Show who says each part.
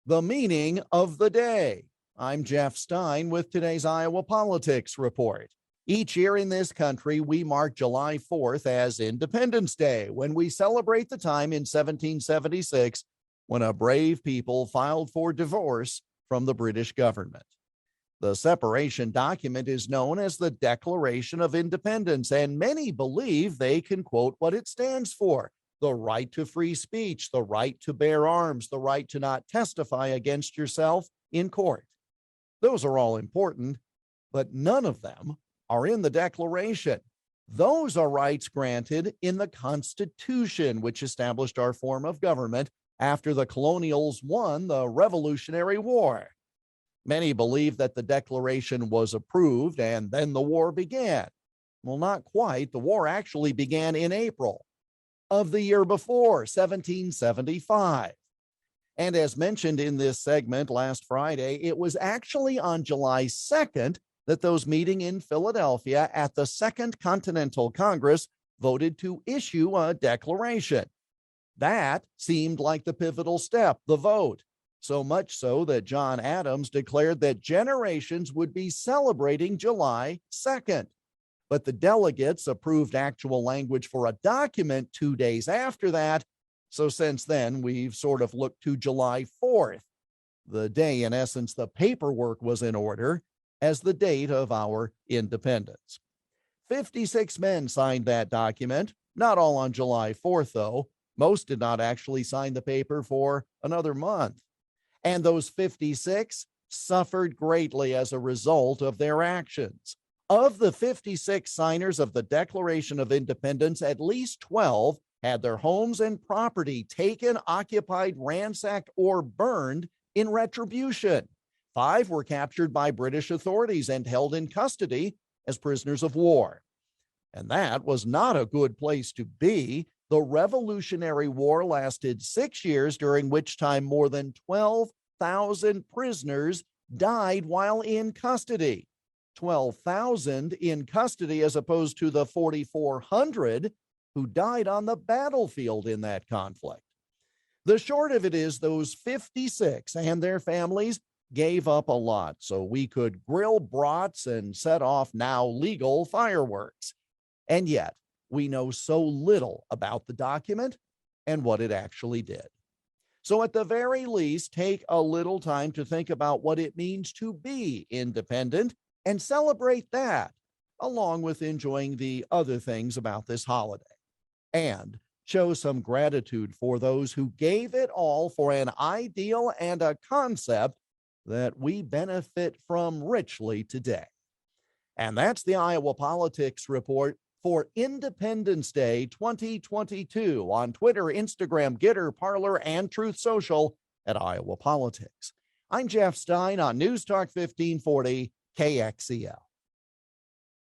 Speaker 1: The meaning of the day. I'm Jeff Stein with today's Iowa Politics Report. Each year in this country, we mark July 4th as Independence Day, when we celebrate the time in 1776 when a brave people filed for divorce from the British government. The separation document is known as the Declaration of Independence, and many believe they can quote what it stands for: the right to free speech, the right to bear arms, the right to not testify against yourself in court. Those are all important, but none of them are in the Declaration. Those are rights granted in the Constitution, which established our form of government after the colonials won the Revolutionary War. Many believe that the Declaration was approved and then the war began. Well, not quite. The war actually began in April of the year before, 1775. And as mentioned in this segment last Friday, it was actually on July 2nd that those meeting in Philadelphia at the Second Continental Congress voted to issue a declaration. That seemed like the pivotal step, the vote. So much so that John Adams declared that generations would be celebrating July 2nd. But the delegates approved actual language for a document 2 days after that. So since then, we've sort of looked to July 4th, the day, in essence, the paperwork was in order, as the date of our independence. 56 men signed that document, not all on July 4th, though. Most did not actually sign the paper for another month. And those 56 suffered greatly as a result of their actions. Of the 56 signers of the Declaration of Independence, at least 12 had their homes and property taken, occupied, ransacked, or burned in retribution. 5 were captured by British authorities and held in custody as prisoners of war. And that was not a good place to be. The Revolutionary War lasted 6 years, during which time more than 12,000 prisoners died while in custody. 12,000 in custody as opposed to the 4,400 who died on the battlefield in that conflict. The short of it is those 56 and their families gave up a lot so we could grill brats and set off now legal fireworks. And yet, we know so little about the document and what it actually did. So at the very least, take a little time to think about what it means to be independent and celebrate that, along with enjoying the other things about this holiday. And show some gratitude for those who gave it all for an ideal and a concept that we benefit from richly today. And that's the Iowa Politics Report for Independence Day 2022 on Twitter, Instagram, Gitter, Parler, and Truth Social at Iowa Politics. I'm Jeff Stein on News Talk 1540 KXEL.